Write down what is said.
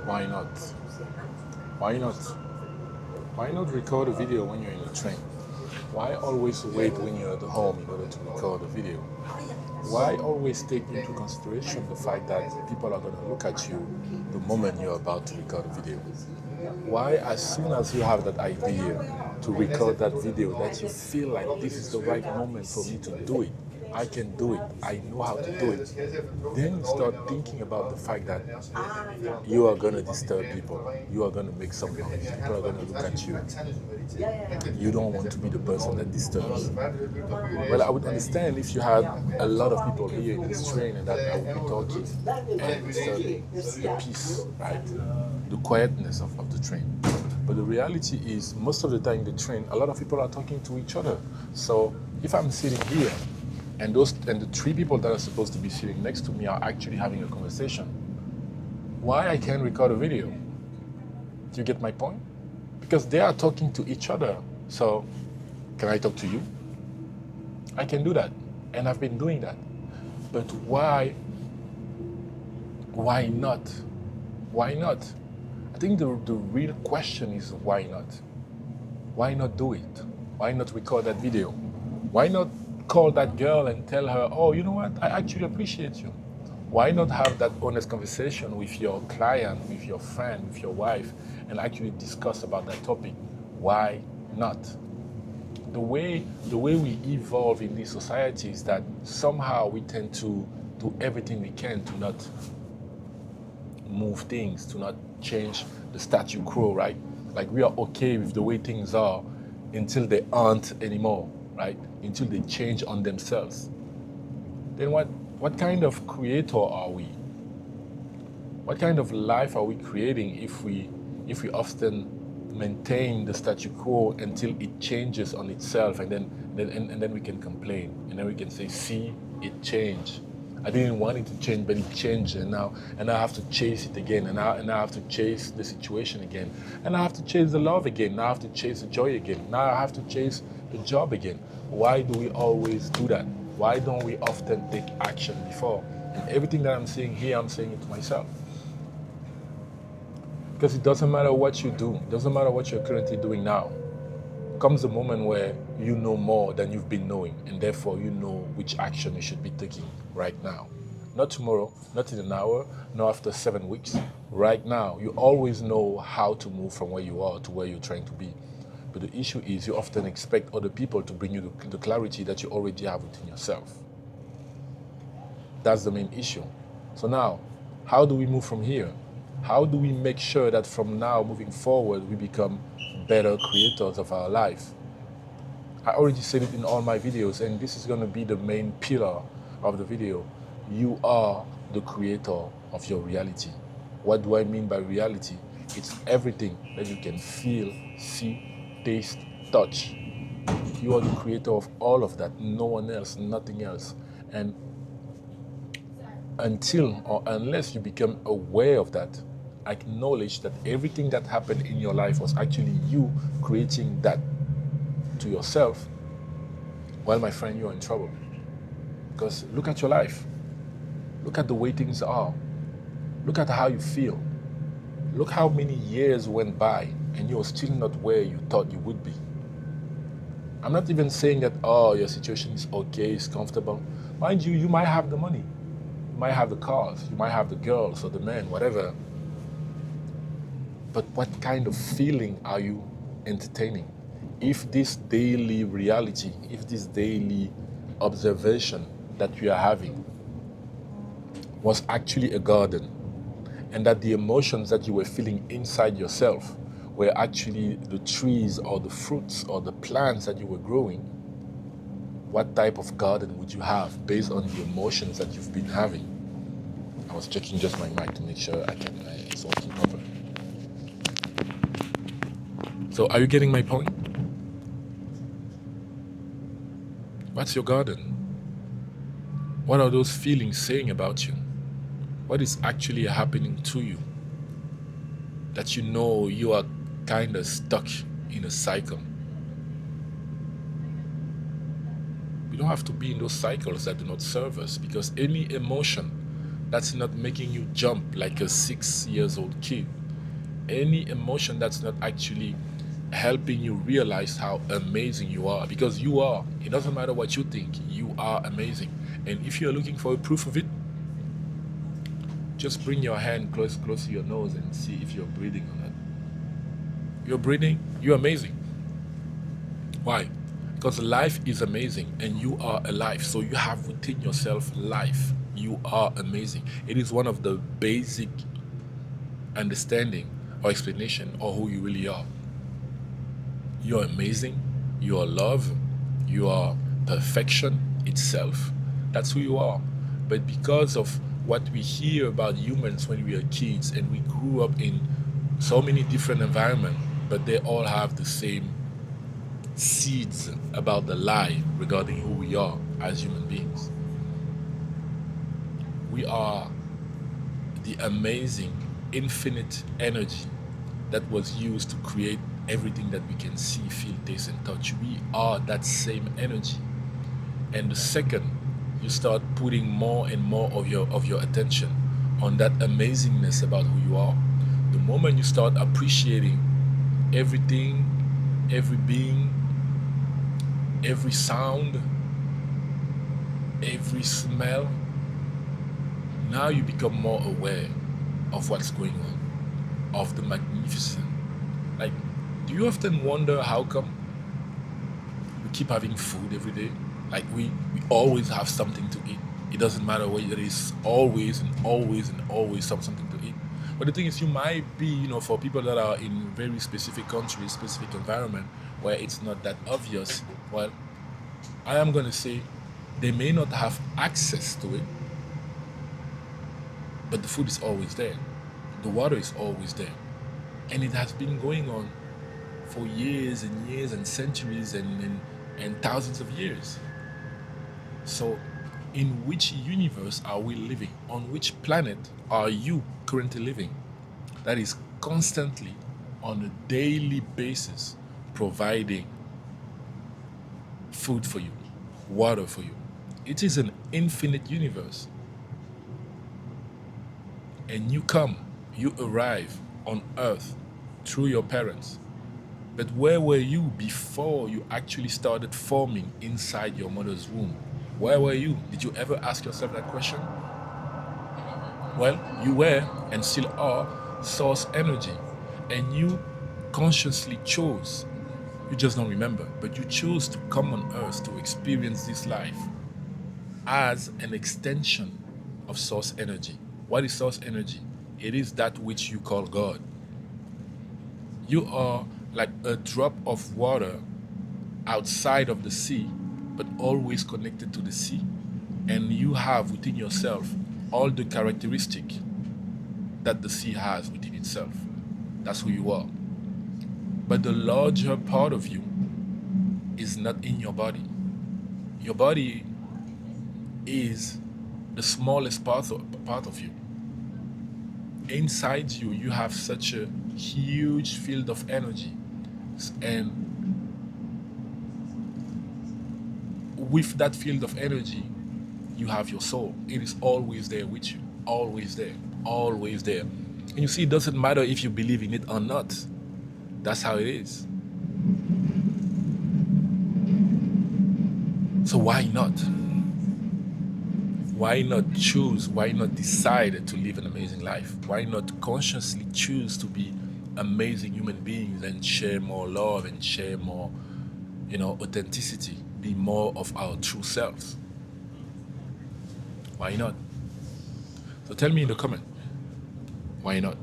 Why not? Why not? Why not record a video when you're in a train? Why always wait when you're at home in order to record a video? Why always take into consideration the fact that people are going to look at you the moment you're about to record a video? Why, as soon as you have that idea to record that video, that you feel like this is the right moment for me to do it, I can do it, I know how to do it, then you start thinking about the fact that you are going to disturb people, you are going to make some noise, people are going to look at you. You don't want to be the person that disturbs. Well, I would understand if you had a lot of people here in this train and that I would be talking and disturbing the peace, right? The quietness of the train. But the reality is, most of the time in the train, a lot of people are talking to each other. So if I'm sitting here and the three people that are supposed to be sitting next to me are actually having a conversation, why I can't record a video? Do you get my point? Because they are talking to each other. So can I talk to you? I can do that. And I've been doing that. But why not? Why not? I think the real question is why not? Why not do it? Why not record that video? Why not call that girl and tell her, oh, you know what? I actually appreciate you. Why not have that honest conversation with your client, with your friend, with your wife, and actually discuss about that topic? Why not? The way we evolve in this society is that somehow we tend to do everything we can to not move things, to not change the statu quo, right? Like we are okay with the way things are until they aren't anymore, right? Until they change on themselves. Then what kind of creator are we? What kind of life are we creating if we often maintain the statu quo until it changes on itself, and then we can complain, and then we can say, see, it changed. I didn't want it to change, but it changed, and now I have to chase it again, and I have to chase the situation again, and I have to chase the love again, now I have to chase the joy again, now I have to chase the job again. Why do we always do that? Why don't we often take action before? And everything that I'm saying here, I'm saying it to myself. Because it doesn't matter what you do, it doesn't matter what you're currently doing now. Comes a moment where you know more than you've been knowing, and therefore you know which action you should be taking right now. Not tomorrow, not in an hour, not after 7 weeks. Right now, you always know how to move from where you are to where you're trying to be. But the issue is you often expect other people to bring you the clarity that you already have within yourself. That's the main issue. So now, how do we move from here? How do we make sure that from now moving forward, we become better creators of our life? I already said it in all my videos, and this is going to be the main pillar of the video. You are the creator of your reality. What do I mean by reality? It's everything that you can feel, see, taste, touch. You are the creator of all of that, no one else, nothing else. And until or unless you become aware of that, acknowledge that everything that happened in your life was actually you creating that to yourself, well, my friend, you're in trouble. Because look at your life. Look at the way things are. Look at how you feel. Look how many years went by and you're still not where you thought you would be. I'm not even saying that, oh, your situation is okay, it's comfortable. Mind you, you might have the money. You might have the cars. You might have the girls or the men, whatever. But what kind of feeling are you entertaining? If this daily reality, if this daily observation that you are having was actually a garden, and that the emotions that you were feeling inside yourself were actually the trees or the fruits or the plants that you were growing, what type of garden would you have based on the emotions that you've been having? I was checking just my mic to make sure it's working properly. So are you getting my point? What's your garden? What are those feelings saying about you? What is actually happening to you? That you know you are kind of stuck in a cycle. We don't have to be in those cycles that do not serve us, because any emotion that's not making you jump like a 6 years old kid, any emotion that's not actually helping you realize how amazing you are, because you are. It doesn't matter what you think, you are amazing. And if you're looking for a proof of it, just bring your hand close to your nose and see if you're breathing or not. You're breathing, you're amazing. Why? Because life is amazing and you are alive. So you have within yourself life. You are amazing. It is one of the basic understanding or explanation of who you really are. You're amazing. You are love. You are perfection itself. That's who you are. But because of what we hear about humans when we are kids and we grew up in so many different environments, but they all have the same seeds about the lie regarding who we are as human beings. We are the amazing, infinite energy that was used to create everything that we can see, feel, taste, and touch. We are that same energy. And the second you start putting more and more of your attention on that amazingness about who you are, the moment you start appreciating everything, every being, every sound, every smell, now you become more aware of what's going on, of the magnificent. Like, do you often wonder how come we keep having food every day? Like, we always have something to eat. It doesn't matter what it is, always and always and always something to eat. But the thing is, you might be, for people that are in very specific countries, specific environment where it's not that obvious, well, I am going to say they may not have access to it, but the food is always there. The water is always there. And it has been going on for years and years and centuries and thousands of years. So, in which universe are we living? On which planet are you currently living? That is constantly, on a daily basis, providing food for you, water for you. It is an infinite universe. And you arrive on Earth through your parents. But where were you before you actually started forming inside your mother's womb? Where were you? Did you ever ask yourself that question? Well, you were and still are source energy. And you consciously chose, you just don't remember, but you chose to come on Earth to experience this life as an extension of source energy. What is source energy? It is that which you call God. You are like a drop of water outside of the sea, but always connected to the sea. And you have within yourself all the characteristic that the sea has within itself. That's who you are. But the larger part of you is not in your body. Your body is the smallest part of you. Inside you, you have such a huge field of energy. And with that field of energy, you have your soul. It is always there with you. Always there. Always there. And you see, it doesn't matter if you believe in it or not. That's how it is. So why not? Why not choose? Why not decide to live an amazing life? Why not consciously choose to be amazing human beings and share more love and share more, authenticity, be more of our true selves? Why not? So tell me in the comment, why not?